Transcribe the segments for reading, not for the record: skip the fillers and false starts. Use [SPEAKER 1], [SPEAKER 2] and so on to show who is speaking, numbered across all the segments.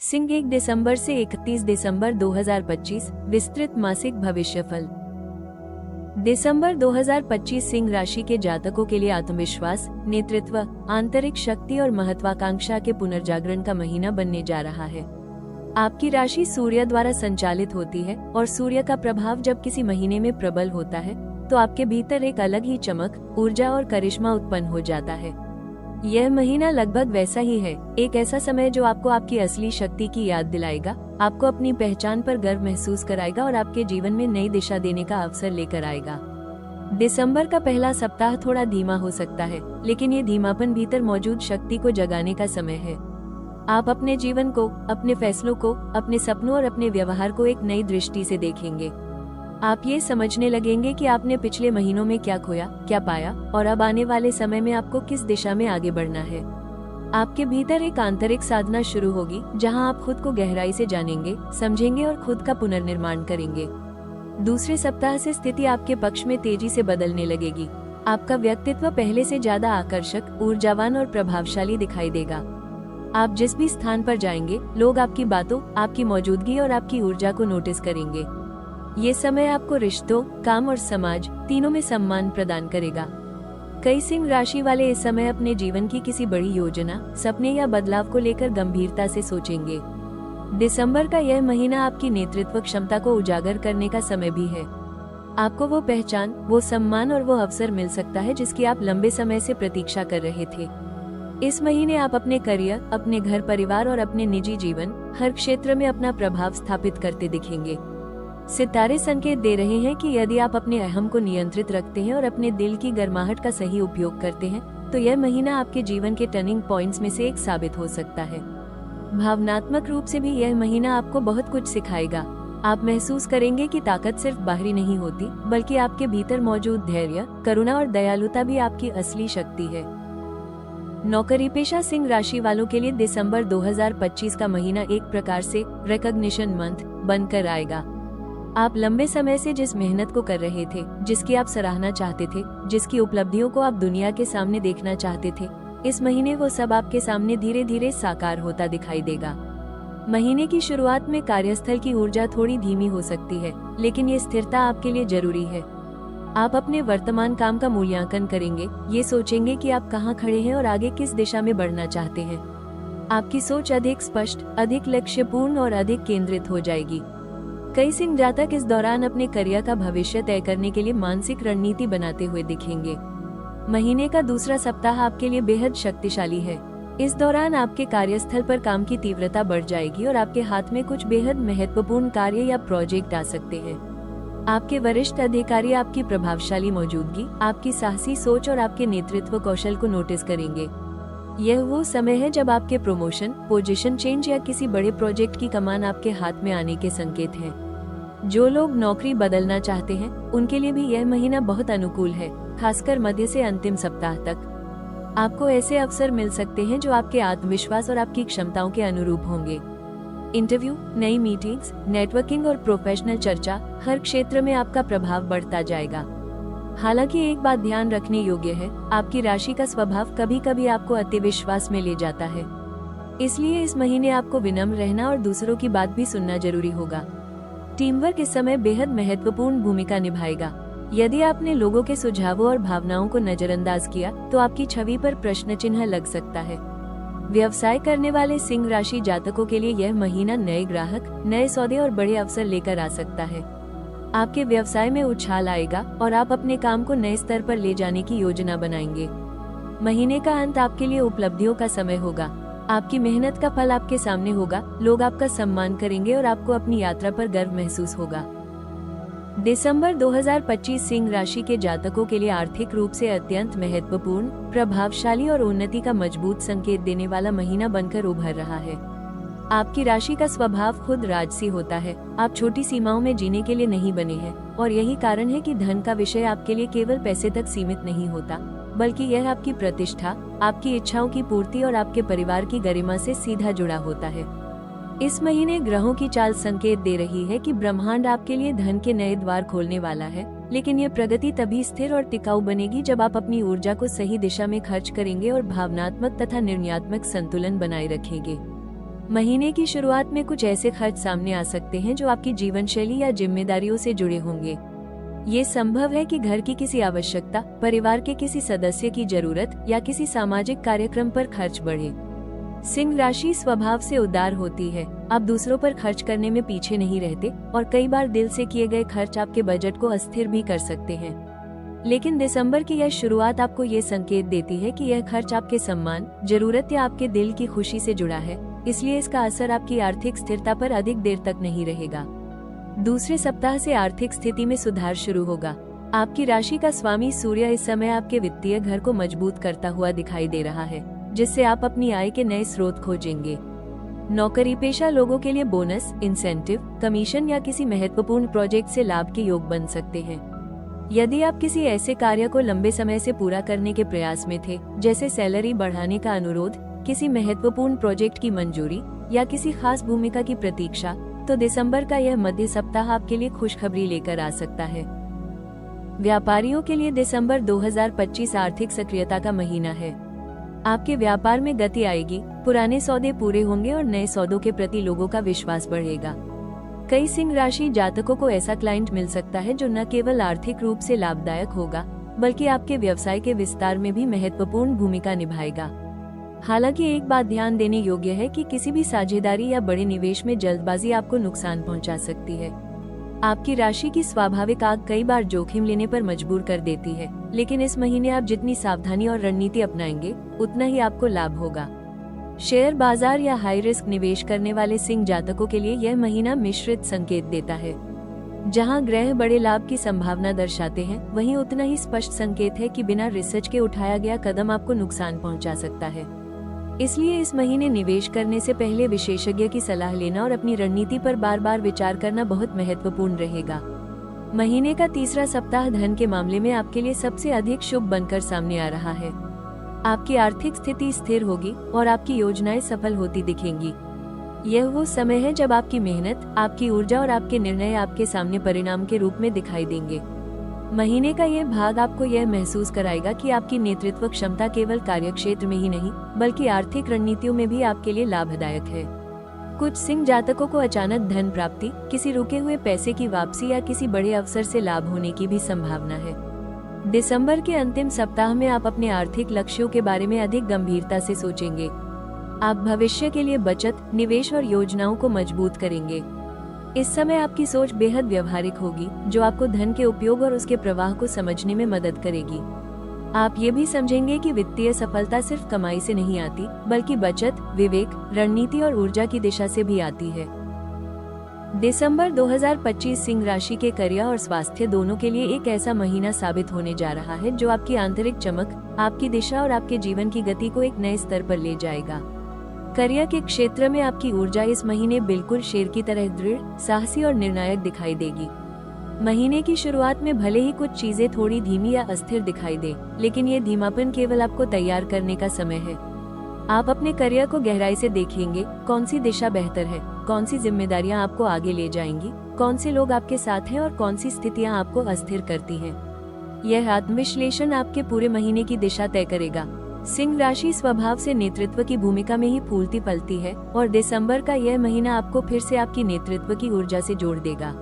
[SPEAKER 1] सिंह 1 दिसंबर से 31 दिसंबर 2025 विस्तृत मासिक भविष्यफल। दिसंबर 2025 सिंह राशि के जातकों के लिए आत्मविश्वास, नेतृत्व, आंतरिक शक्ति और महत्वाकांक्षा के पुनर्जागरण का महीना बनने जा रहा है। आपकी राशि सूर्य द्वारा संचालित होती है और सूर्य का प्रभाव जब किसी महीने में प्रबल होता है तो आपके भीतर एक अलग ही चमक, ऊर्जा और करिश्मा उत्पन्न हो जाता है। यह महीना लगभग वैसा ही है, एक ऐसा समय जो आपको आपकी असली शक्ति की याद दिलाएगा, आपको अपनी पहचान पर गर्व महसूस कराएगा और आपके जीवन में नई दिशा देने का अवसर लेकर आएगा। दिसंबर का पहला सप्ताह थोड़ा धीमा हो सकता है, लेकिन ये धीमापन भीतर मौजूद शक्ति को जगाने का समय है। आप अपने जीवन को, अपने फैसलों को, अपने सपनों और अपने व्यवहार को एक नई दृष्टि से देखेंगे। आप ये समझने लगेंगे कि आपने पिछले महीनों में क्या खोया, क्या पाया और अब आने वाले समय में आपको किस दिशा में आगे बढ़ना है। आपके भीतर एक आंतरिक साधना शुरू होगी जहां आप खुद को गहराई से जानेंगे, समझेंगे और खुद का पुनर्निर्माण करेंगे। दूसरे सप्ताह से स्थिति आपके पक्ष में तेजी से बदलने लगेगी। आपका व्यक्तित्व पहले से ज्यादा आकर्षक, ऊर्जावान और प्रभावशाली दिखाई देगा। आप जिस भी स्थान पर जाएंगे, लोग आपकी बातों, आपकी मौजूदगी और आपकी ऊर्जा को नोटिस करेंगे। ये समय आपको रिश्तों, काम और समाज तीनों में सम्मान प्रदान करेगा। कई सिंह राशि वाले इस समय अपने जीवन की किसी बड़ी योजना, सपने या बदलाव को लेकर गंभीरता से सोचेंगे। दिसंबर का यह महीना आपकी नेतृत्व क्षमता को उजागर करने का समय भी है। आपको वो पहचान, वो सम्मान और वो अवसर मिल सकता है जिसकी आप लंबे समय से प्रतीक्षा कर रहे थे। इस महीने आप अपने करियर, अपने घर परिवार और अपने निजी जीवन हर क्षेत्र में अपना प्रभाव स्थापित करते दिखेंगे। सितारे संकेत दे रहे हैं कि यदि आप अपने अहम को नियंत्रित रखते हैं और अपने दिल की गर्माहट का सही उपयोग करते हैं तो यह महीना आपके जीवन के टर्निंग पॉइंट्स में से एक साबित हो सकता है। भावनात्मक रूप से भी यह महीना आपको बहुत कुछ सिखाएगा। आप महसूस करेंगे कि ताकत सिर्फ बाहरी नहीं होती, बल्कि आपके भीतर मौजूद धैर्य, करुणा और दयालुता भी आपकी असली शक्ति है। नौकरी पेशा सिंह राशि वालों के लिए दिसंबर 2025 का महीना एक प्रकार से रिकॉग्निशन मंथ बनकर आएगा। आप लंबे समय से जिस मेहनत को कर रहे थे, जिसकी आप सराहना चाहते थे, जिसकी उपलब्धियों को आप दुनिया के सामने देखना चाहते थे, इस महीने वो सब आपके सामने धीरे धीरे साकार होता दिखाई देगा। महीने की शुरुआत में कार्यस्थल की ऊर्जा थोड़ी धीमी हो सकती है, लेकिन ये स्थिरता आपके लिए जरूरी है। आप अपने वर्तमान काम का मूल्यांकन करेंगे, ये सोचेंगे कि आप कहाँ खड़े हैं और आगे किस दिशा में बढ़ना चाहते हैं। आपकी सोच अधिक स्पष्ट, अधिक लक्ष्यपूर्ण और अधिक केंद्रित हो जाएगी। कई सिंह जातक इस दौरान अपने करियर का भविष्य तय करने के लिए मानसिक रणनीति बनाते हुए दिखेंगे। महीने का दूसरा सप्ताह आपके लिए बेहद शक्तिशाली है। इस दौरान आपके कार्यस्थल पर काम की तीव्रता बढ़ जाएगी और आपके हाथ में कुछ बेहद महत्वपूर्ण कार्य या प्रोजेक्ट आ सकते हैं। आपके वरिष्ठ अधिकारी आपकी प्रभावशाली मौजूदगी, आपकी साहसी सोच और आपके नेतृत्व कौशल को नोटिस करेंगे। यह वो समय है जब आपके प्रमोशन, पोजीशन चेंज या किसी बड़े प्रोजेक्ट की कमान आपके हाथ में आने के संकेत हैं। जो लोग नौकरी बदलना चाहते हैं, उनके लिए भी यह महीना बहुत अनुकूल है, खासकर मध्य से अंतिम सप्ताह तक। आपको ऐसे अवसर मिल सकते हैं जो आपके आत्मविश्वास और आपकी क्षमताओं के अनुरूप होंगे। इंटरव्यू, नई मीटिंग्स, नेटवर्किंग और प्रोफेशनल चर्चा, हर क्षेत्र में आपका प्रभाव बढ़ता जाएगा। हालांकि एक बात ध्यान रखने योग्य है, आपकी राशि का स्वभाव कभी कभी आपको अतिविश्वास में ले जाता है। इसलिए इस महीने आपको विनम्र रहना और दूसरों की बात भी सुनना जरूरी होगा। टीम वर्क इस समय बेहद महत्वपूर्ण भूमिका निभाएगा। यदि आपने लोगों के सुझावों और भावनाओं को नजरअंदाज किया तो आपकी छवि पर प्रश्न चिन्ह लग सकता है। व्यवसाय करने वाले सिंह राशि जातकों के लिए यह महीना नए ग्राहक, नए सौदे और बड़े अवसर लेकर आ सकता है। आपके व्यवसाय में उछाल आएगा और आप अपने काम को नए स्तर पर ले जाने की योजना बनाएंगे। महीने का अंत आपके लिए उपलब्धियों का समय होगा। आपकी मेहनत का फल आपके सामने होगा, लोग आपका सम्मान करेंगे और आपको अपनी यात्रा पर गर्व महसूस होगा। दिसंबर 2025 सिंह राशि के जातकों के लिए आर्थिक रूप से अत्यंत महत्वपूर्ण, प्रभावशाली और उन्नति का मजबूत संकेत देने वाला महीना बनकर उभर रहा है। आपकी राशि का स्वभाव खुद राजसी होता है। आप छोटी सीमाओं में जीने के लिए नहीं बने हैं और यही कारण है कि धन का विषय आपके लिए केवल पैसे तक सीमित नहीं होता, बल्कि यह आपकी प्रतिष्ठा, आपकी इच्छाओं की पूर्ति और आपके परिवार की गरिमा से सीधा जुड़ा होता है। इस महीने ग्रहों की चाल संकेत दे रही है कि ब्रह्मांड आपके लिए धन के नए द्वार खोलने वाला है, लेकिन ये प्रगति तभी स्थिर और टिकाऊ बनेगी जब आप अपनी ऊर्जा को सही दिशा में खर्च करेंगे और भावनात्मक तथा निर्णयात्मक संतुलन बनाए रखेंगे। महीने की शुरुआत में कुछ ऐसे खर्च सामने आ सकते हैं जो आपकी जीवन शैली या जिम्मेदारियों से जुड़े होंगे। ये संभव है कि घर की किसी आवश्यकता, परिवार के किसी सदस्य की जरूरत या किसी सामाजिक कार्यक्रम पर खर्च बढ़े। सिंह राशि स्वभाव से उदार होती है। आप दूसरों पर खर्च करने में पीछे नहीं रहते और कई बार दिल से किए गए खर्च आपके बजट को अस्थिर भी कर सकते हैं। लेकिन दिसंबर की यह शुरुआत आपको ये संकेत देती है कि यह खर्च आपके सम्मान, जरूरत या आपके दिल की खुशी से जुड़ा है, इसलिए इसका असर आपकी आर्थिक स्थिरता पर अधिक देर तक नहीं रहेगा। दूसरे सप्ताह से आर्थिक स्थिति में सुधार शुरू होगा। आपकी राशि का स्वामी सूर्य इस समय आपके वित्तीय घर को मजबूत करता हुआ दिखाई दे रहा है, जिससे आप अपनी आय के नए स्रोत खोजेंगे। नौकरी पेशा लोगों के लिए बोनस, इंसेंटिव, कमीशन या किसी महत्वपूर्ण प्रोजेक्ट से लाभ के योग बन सकते हैं। यदि आप किसी ऐसे कार्य को लंबे समय से पूरा करने के प्रयास में थे, जैसे सैलरी बढ़ाने का अनुरोध, किसी महत्वपूर्ण प्रोजेक्ट की मंजूरी या किसी खास भूमिका की प्रतीक्षा, तो दिसंबर का यह मध्य सप्ताह आपके लिए खुशखबरी लेकर आ सकता है। व्यापारियों के लिए दिसंबर 2025 आर्थिक सक्रियता का महीना है। आपके व्यापार में गति आएगी, पुराने सौदे पूरे होंगे और नए सौदों के प्रति लोगों का विश्वास बढ़ेगा। कई सिंह राशि जातकों को ऐसा क्लाइंट मिल सकता है जो न केवल आर्थिक रूप से लाभदायक होगा, बल्कि आपके व्यवसाय के विस्तार में भी महत्वपूर्ण भूमिका निभाएगा। हालांकि एक बात ध्यान देने योग्य है कि किसी भी साझेदारी या बड़े निवेश में जल्दबाजी आपको नुकसान पहुंचा सकती है। आपकी राशि की स्वाभाविक आग कई बार जोखिम लेने पर मजबूर कर देती है, लेकिन इस महीने आप जितनी सावधानी और रणनीति अपनाएंगे, उतना ही आपको लाभ होगा। शेयर बाजार या हाई रिस्क निवेश करने वाले सिंह जातकों के लिए यह महीना मिश्रित संकेत देता है। जहां ग्रह बड़े लाभ की संभावना दर्शाते हैं, वहीं उतना ही स्पष्ट संकेत है कि बिना रिसर्च के उठाया गया कदम आपको नुकसान पहुंचा सकता है। इसलिए इस महीने निवेश करने से पहले विशेषज्ञ की सलाह लेना और अपनी रणनीति पर बार बार विचार करना बहुत महत्वपूर्ण रहेगा। महीने का तीसरा सप्ताह धन के मामले में आपके लिए सबसे अधिक शुभ बनकर सामने आ रहा है। आपकी आर्थिक स्थिति स्थिर होगी और आपकी योजनाएं सफल होती दिखेंगी। यह वो समय है जब आपकी मेहनत, आपकी ऊर्जा और आपके निर्णय आपके सामने परिणाम के रूप में दिखाई देंगे। महीने का यह भाग आपको यह महसूस कराएगा कि आपकी नेतृत्व क्षमता केवल कार्यक्षेत्र में ही नहीं, बल्कि आर्थिक रणनीतियों में भी आपके लिए लाभदायक है। कुछ सिंह जातकों को अचानक धन प्राप्ति, किसी रुके हुए पैसे की वापसी या किसी बड़े अवसर से लाभ होने की भी संभावना है। दिसंबर के अंतिम सप्ताह में आप अपने आर्थिक लक्ष्यों के बारे में अधिक गंभीरता से सोचेंगे। आप भविष्य के लिए बचत, निवेश और योजनाओं को मजबूत करेंगे। इस समय आपकी सोच बेहद व्यवहारिक होगी, जो आपको धन के उपयोग और उसके प्रवाह को समझने में मदद करेगी। आप ये भी समझेंगे कि वित्तीय सफलता सिर्फ कमाई से नहीं आती, बल्कि बचत, विवेक, रणनीति और ऊर्जा की दिशा से भी आती है। दिसंबर 2025 सिंह राशि के करियर और स्वास्थ्य दोनों के लिए एक ऐसा महीना साबित होने जा रहा है जो आपकी आंतरिक चमक, आपकी दिशा और आपके जीवन की गति को एक नए स्तर पर ले जाएगा। करियर के क्षेत्र में आपकी ऊर्जा इस महीने बिल्कुल शेर की तरह दृढ़, साहसी और निर्णायक दिखाई देगी। महीने की शुरुआत में भले ही कुछ चीजें थोड़ी धीमी या अस्थिर दिखाई दे, लेकिन ये धीमापन केवल आपको तैयार करने का समय है। आप अपने करियर को गहराई से देखेंगे, कौन सी दिशा बेहतर है, कौन सी जिम्मेदारियां आपको आगे ले जाएंगी, कौन से लोग आपके साथ हैं और कौन सी स्थितियां आपको अस्थिर करती हैं। यह आत्मविश्लेषण आपके पूरे महीने की दिशा तय करेगा। सिंह राशि स्वभाव से नेतृत्व की भूमिका में ही फूलती फलती है और दिसंबर का यह महीना आपको फिर से आपकी नेतृत्व की ऊर्जा से जोड़ देगा।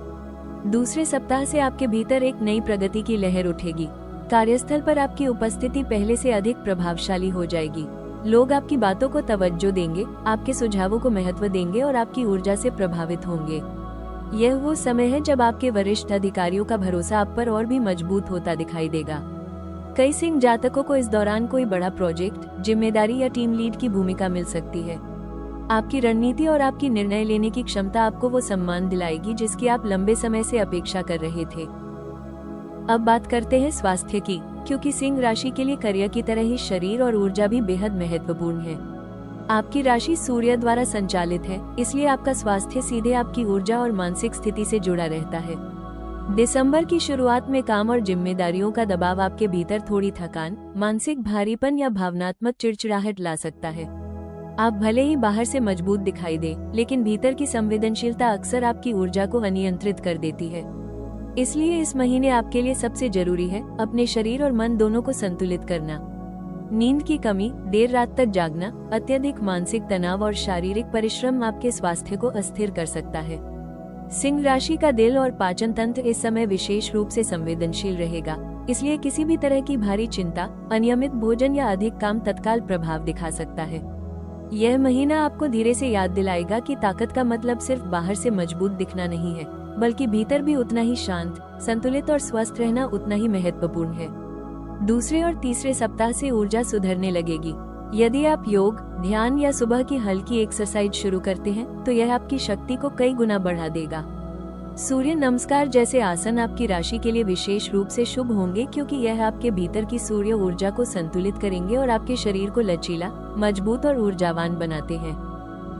[SPEAKER 1] दूसरे सप्ताह से आपके भीतर एक नई प्रगति की लहर उठेगी। कार्यस्थल पर आपकी उपस्थिति पहले से अधिक प्रभावशाली हो जाएगी। लोग आपकी बातों को तवज्जो देंगे, आपके सुझावों को महत्व देंगे और आपकी ऊर्जा से प्रभावित होंगे। यह वो समय है जब आपके वरिष्ठ अधिकारियों का भरोसा आप पर और भी मजबूत होता दिखाई देगा। कई सिंह जातकों को इस दौरान कोई बड़ा प्रोजेक्ट, जिम्मेदारी या टीम लीड की भूमिका मिल सकती है। आपकी रणनीति और आपकी निर्णय लेने की क्षमता आपको वो सम्मान दिलाएगी जिसकी आप लंबे समय से अपेक्षा कर रहे थे। अब बात करते हैं स्वास्थ्य की, क्योंकि सिंह राशि के लिए करियर की तरह ही शरीर और ऊर्जा भी बेहद महत्वपूर्ण है। आपकी राशि सूर्य द्वारा संचालित है, इसलिए आपका स्वास्थ्य सीधे आपकी ऊर्जा और मानसिक स्थिति से जुड़ा रहता है। दिसंबर की शुरुआत में काम और जिम्मेदारियों का दबाव आपके भीतर थोड़ी थकान, मानसिक भारीपन या भावनात्मक चिड़चिड़ाहट ला सकता है। आप भले ही बाहर से मजबूत दिखाई दे, लेकिन भीतर की संवेदनशीलता अक्सर आपकी ऊर्जा को अनियंत्रित कर देती है। इसलिए इस महीने आपके लिए सबसे जरूरी है अपने शरीर और मन दोनों को संतुलित करना। नींद की कमी, देर रात तक जागना, अत्यधिक मानसिक तनाव और शारीरिक परिश्रम आपके स्वास्थ्य को अस्थिर कर सकता है। सिंह राशि का दिल और पाचन तंत्र इस समय विशेष रूप से संवेदनशील रहेगा, इसलिए किसी भी तरह की भारी चिंता, अनियमित भोजन या अधिक काम तत्काल प्रभाव दिखा सकता है। यह महीना आपको धीरे से याद दिलाएगा कि ताकत का मतलब सिर्फ बाहर से मजबूत दिखना नहीं है, बल्कि भीतर भी उतना ही शांत, संतुलित और स्वस्थ रहना उतना ही महत्वपूर्ण है। दूसरे और तीसरे सप्ताह से ऊर्जा सुधरने लगेगी। यदि आप योग, ध्यान या सुबह की हल्की एक्सरसाइज शुरू करते हैं, तो यह आपकी शक्ति को कई गुना बढ़ा देगा। सूर्य नमस्कार जैसे आसन आपकी राशि के लिए विशेष रूप से शुभ होंगे, क्योंकि यह आपके भीतर की सूर्य ऊर्जा को संतुलित करेंगे और आपके शरीर को लचीला, मजबूत और ऊर्जावान बनाते हैं।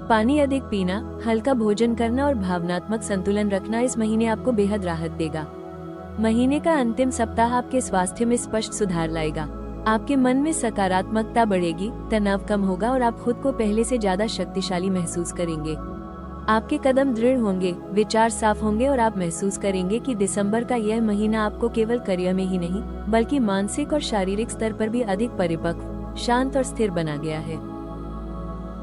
[SPEAKER 1] पानी अधिक पीना, हल्का भोजन करना और भावनात्मक संतुलन रखना इस महीने आपको बेहद राहत देगा। महीने का अंतिम सप्ताह आपके स्वास्थ्य में स्पष्ट सुधार लाएगा। आपके मन में सकारात्मकता बढ़ेगी, तनाव कम होगा और आप खुद को पहले से ज्यादा शक्तिशाली महसूस करेंगे। आपके कदम दृढ़ होंगे, विचार साफ होंगे और आप महसूस करेंगे कि दिसंबर का यह महीना आपको केवल करियर में ही नहीं, बल्कि मानसिक और शारीरिक स्तर पर भी अधिक परिपक्व, शांत और स्थिर बना गया है।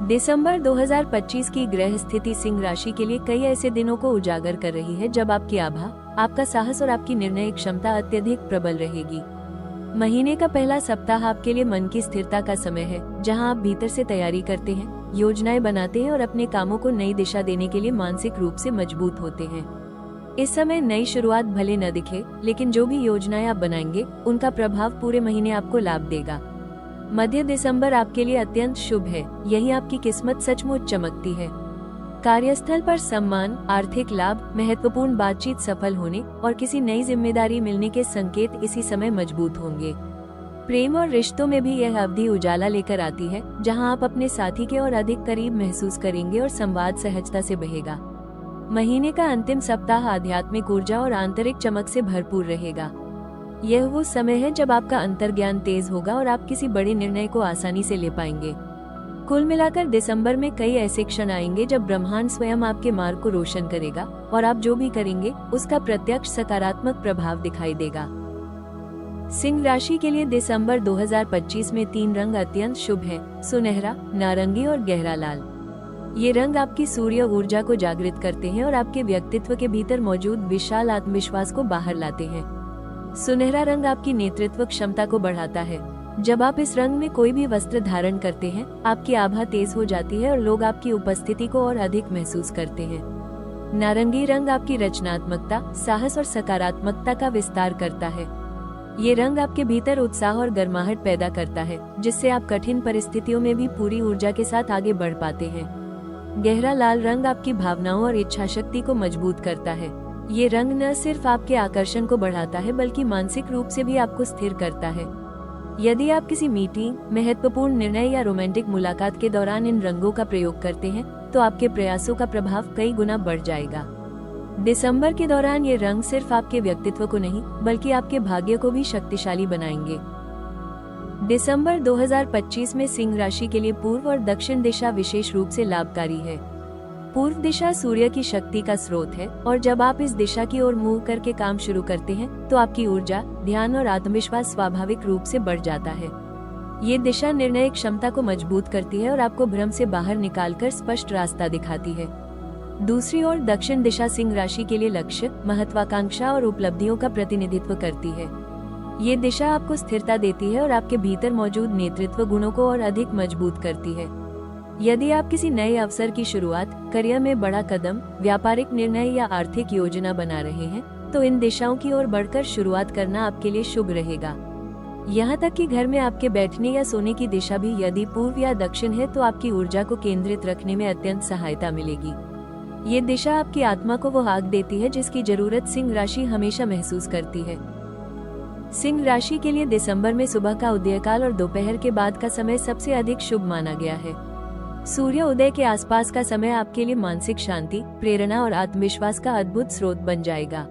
[SPEAKER 1] दिसंबर 2025 की ग्रह स्थिति सिंह राशि के लिए कई ऐसे दिनों को उजागर कर रही है जब आपकी आभा, आपका साहस और आपकी निर्णय क्षमता अत्यधिक प्रबल रहेगी। महीने का पहला सप्ताह आपके लिए मन की स्थिरता का समय है, जहां आप भीतर से तैयारी करते हैं, योजनाएं बनाते हैं और अपने कामों को नई दिशा देने के लिए मानसिक रूप से मजबूत होते हैं। इस समय नई शुरुआत भले न दिखे, लेकिन जो भी योजनाएं आप बनाएंगे, उनका प्रभाव पूरे महीने आपको लाभ देगा। मध्य दिसंबर आपके लिए अत्यंत शुभ है। यही आपकी किस्मत सचमुच चमकती है। कार्यस्थल पर सम्मान, आर्थिक लाभ, महत्वपूर्ण बातचीत सफल होने और किसी नई जिम्मेदारी मिलने के संकेत इसी समय मजबूत होंगे। प्रेम और रिश्तों में भी यह अवधि उजाला लेकर आती है, जहां आप अपने साथी के और अधिक करीब महसूस करेंगे और संवाद सहजता से बहेगा। महीने का अंतिम सप्ताह आध्यात्मिक ऊर्जा और आंतरिक चमक से भरपूर रहेगा। यह वो समय है जब आपका अंतर्ज्ञान तेज होगा और आप किसी बड़े निर्णय को आसानी से ले पाएंगे। कुल मिलाकर दिसंबर में कई ऐसे क्षण आएंगे जब ब्रह्मांड स्वयं आपके मार्ग को रोशन करेगा और आप जो भी करेंगे उसका प्रत्यक्ष सकारात्मक प्रभाव दिखाई देगा। सिंह राशि के लिए दिसंबर 2025 में 3 रंग अत्यंत शुभ हैं: सुनहरा, नारंगी और गहरा लाल। ये रंग आपकी सूर्य ऊर्जा को जागृत करते हैं और आपके व्यक्तित्व के भीतर मौजूद विशाल आत्मविश्वास को बाहर लाते हैं। सुनहरा रंग आपकी नेतृत्व क्षमता को बढ़ाता है। जब आप इस रंग में कोई भी वस्त्र धारण करते हैं, आपकी आभा तेज हो जाती है और लोग आपकी उपस्थिति को और अधिक महसूस करते हैं। नारंगी रंग आपकी रचनात्मकता, साहस और सकारात्मकता का विस्तार करता है। ये रंग आपके भीतर उत्साह और गर्माहट पैदा करता है, जिससे आप कठिन परिस्थितियों में भी पूरी ऊर्जा के साथ आगे बढ़ पाते हैं। गहरा लाल रंग आपकी भावनाओं और इच्छाशक्ति को मजबूत करता है। ये रंग न सिर्फ आपके आकर्षण को बढ़ाता है, बल्कि मानसिक रूप से भी आपको स्थिर करता है। यदि आप किसी मीटिंग, महत्वपूर्ण निर्णय या रोमांटिक मुलाकात के दौरान इन रंगों का प्रयोग करते हैं, तो आपके प्रयासों का प्रभाव कई गुना बढ़ जाएगा। दिसंबर के दौरान ये रंग सिर्फ आपके व्यक्तित्व को नहीं, बल्कि आपके भाग्य को भी शक्तिशाली बनाएंगे। दिसंबर 2025 में सिंह राशि के लिए पूर्व और दक्षिण दिशा विशेष रूप से लाभकारी है। पूर्व दिशा सूर्य की शक्ति का स्रोत है और जब आप इस दिशा की ओर मुंह करके काम शुरू करते हैं, तो आपकी ऊर्जा, ध्यान और आत्मविश्वास स्वाभाविक रूप से बढ़ जाता है। ये दिशा निर्णय क्षमता को मजबूत करती है और आपको भ्रम से बाहर निकालकर स्पष्ट रास्ता दिखाती है। दूसरी ओर दक्षिण दिशा सिंह राशि के लिए लक्ष्य, महत्वाकांक्षा और उपलब्धियों का प्रतिनिधित्व करती है। ये दिशा आपको स्थिरता देती है और आपके भीतर मौजूद नेतृत्व गुणों को और अधिक मजबूत करती है। यदि आप किसी नए अवसर की शुरुआत, करियर में बड़ा कदम, व्यापारिक निर्णय या आर्थिक योजना बना रहे हैं, तो इन दिशाओं की ओर बढ़कर शुरुआत करना आपके लिए शुभ रहेगा। यहाँ तक कि घर में आपके बैठने या सोने की दिशा भी यदि पूर्व या दक्षिण है, तो आपकी ऊर्जा को केंद्रित रखने में अत्यंत सहायता मिलेगी। ये दिशा आपकी आत्मा को वो आग देती है जिसकी जरूरत सिंह राशि हमेशा महसूस करती है। सिंह राशि के लिए दिसंबर में सुबह का उदयकाल और दोपहर के बाद का समय सबसे अधिक शुभ माना गया है। सूर्य उदय के आसपास का समय आपके लिए मानसिक शांति, प्रेरणा और आत्मविश्वास का अद्भुत स्रोत बन जाएगा।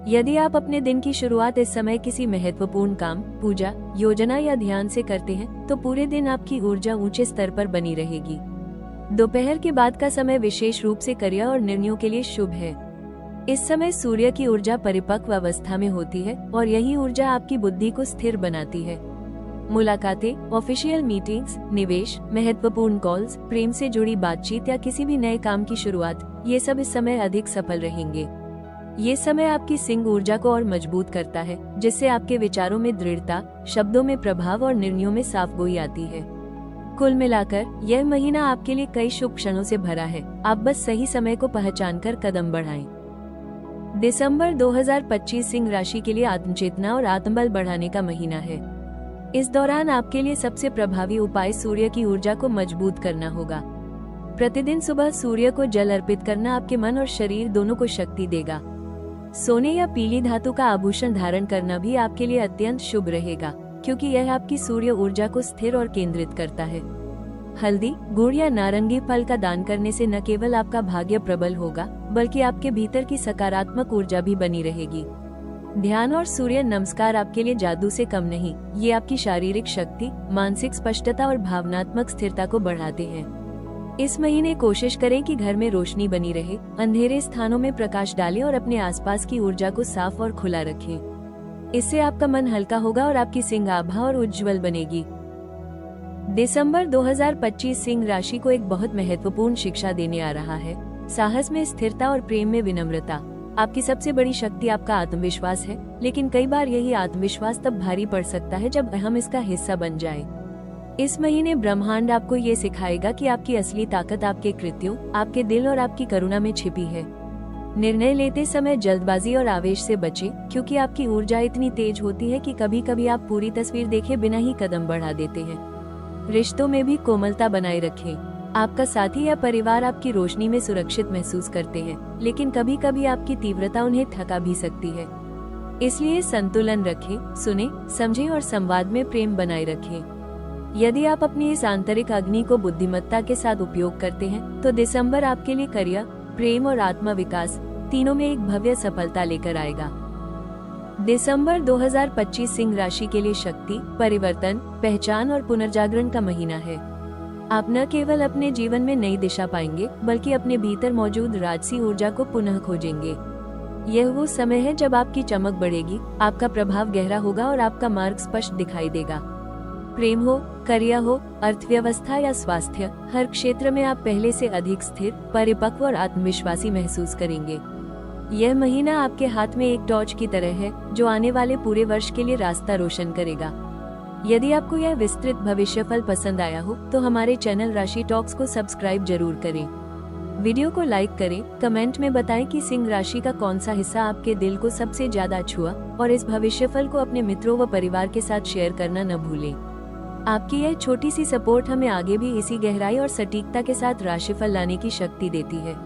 [SPEAKER 1] यदि आप अपने दिन की शुरुआत इस समय किसी महत्वपूर्ण काम, पूजा, योजना या ध्यान से करते हैं, तो पूरे दिन आपकी ऊर्जा ऊंचे स्तर पर बनी रहेगी। दोपहर के बाद का समय विशेष रूप से करियर और निर्णयों के लिए शुभ है। इस समय सूर्य की ऊर्जा परिपक्व अवस्था में होती है और यही ऊर्जा आपकी बुद्धि को स्थिर बनाती है। मुलाकातें, ऑफिशियल मीटिंग्स, निवेश, महत्वपूर्ण कॉल्स, प्रेम से जुड़ी बातचीत या किसी भी नए काम की शुरुआत, ये सब इस समय अधिक सफल रहेंगे। ये समय आपकी सिंह ऊर्जा को और मजबूत करता है, जिससे आपके विचारों में दृढ़ता, शब्दों में प्रभाव और निर्णयों में साफगोई आती है। कुल मिलाकर यह महीना आपके लिए कई शुभ क्षणों से भरा है। आप बस सही समय को पहचानकर कदम बढ़ाएं। दिसंबर 2025 सिंह राशि के लिए आत्मचेतना और आत्मबल बढ़ाने का महीना है। इस दौरान आपके लिए सबसे प्रभावी उपाय सूर्य की ऊर्जा को मजबूत करना होगा। प्रतिदिन सुबह सूर्य को जल अर्पित करना आपके मन और शरीर दोनों को शक्ति देगा। सोने या पीली धातु का आभूषण धारण करना भी आपके लिए अत्यंत शुभ रहेगा, क्योंकि यह आपकी सूर्य ऊर्जा को स्थिर और केंद्रित करता है। हल्दी, गुड़ या नारंगी फल का दान करने से न केवल आपका भाग्य प्रबल होगा, बल्कि आपके भीतर की सकारात्मक ऊर्जा भी बनी रहेगी। ध्यान और सूर्य नमस्कार आपके लिए जादू से कम नहीं, ये आपकी शारीरिक शक्ति, मानसिक स्पष्टता और भावनात्मक स्थिरता को बढ़ाते हैं। इस महीने कोशिश करें कि घर में रोशनी बनी रहे, अंधेरे स्थानों में प्रकाश डालें और अपने आसपास की ऊर्जा को साफ और खुला रखें। इससे आपका मन हल्का होगा और आपकी सिंह आभा और उज्जवल बनेगी। दिसंबर 2025 सिंह राशि को एक बहुत महत्वपूर्ण शिक्षा देने आ रहा है। साहस में स्थिरता और प्रेम में विनम्रता। आपकी सबसे बड़ी शक्ति आपका आत्मविश्वास है, लेकिन कई बार यही आत्मविश्वास तब भारी पड़ सकता है जब अहम इसका हिस्सा बन जाए। इस महीने ब्रह्मांड आपको ये सिखाएगा कि आपकी असली ताकत आपके कृत्यों, आपके दिल और आपकी करुणा में छिपी है। निर्णय लेते समय जल्दबाजी और आवेश से बचें, क्योंकि आपकी ऊर्जा इतनी तेज होती है कि कभी कभी आप पूरी तस्वीर देखे बिना ही कदम बढ़ा देते हैं। रिश्तों में भी कोमलता बनाए रखें। आपका साथी या परिवार आपकी रोशनी में सुरक्षित महसूस करते हैं, लेकिन कभी कभी आपकी तीव्रता उन्हें थका भी सकती है। इसलिए संतुलन रखें, सुने, समझें और संवाद में प्रेम बनाए रखें। यदि आप अपनी इस आंतरिक अग्नि को बुद्धिमत्ता के साथ उपयोग करते हैं, तो दिसंबर आपके लिए करियर, प्रेम और आत्म विकास तीनों में एक भव्य सफलता लेकर आएगा। दिसंबर 2025 सिंह राशि के लिए शक्ति, परिवर्तन, पहचान और पुनर्जागरण का महीना है। आप न केवल अपने जीवन में नई दिशा पाएंगे, बल्कि अपने भीतर मौजूद राजसी ऊर्जा को पुनः खोजेंगे। यह वो समय है जब आपकी चमक बढ़ेगी, आपका प्रभाव गहरा होगा और आपका मार्ग स्पष्ट दिखाई देगा। प्रेम हो, करियर हो, अर्थव्यवस्था या स्वास्थ्य, हर क्षेत्र में आप पहले से अधिक स्थिर, परिपक्व और आत्मविश्वासी महसूस करेंगे। यह महीना आपके हाथ में एक टॉर्च की तरह है, जो आने वाले पूरे वर्ष के लिए रास्ता रोशन करेगा। यदि आपको यह विस्तृत भविष्यफल पसंद आया हो, तो हमारे चैनल राशि टॉक्स को सब्सक्राइब जरूर करें। वीडियो को लाइक करें, कमेंट में बताएं कि सिंह राशि का कौन सा हिस्सा आपके दिल को सबसे ज्यादा छुआ, और इस भविष्यफल को अपने मित्रों व परिवार के साथ शेयर करना न भूलें। आपकी यह छोटी सी सपोर्ट हमें आगे भी इसी गहराई और सटीकता के साथ राशिफल लाने की शक्ति देती है।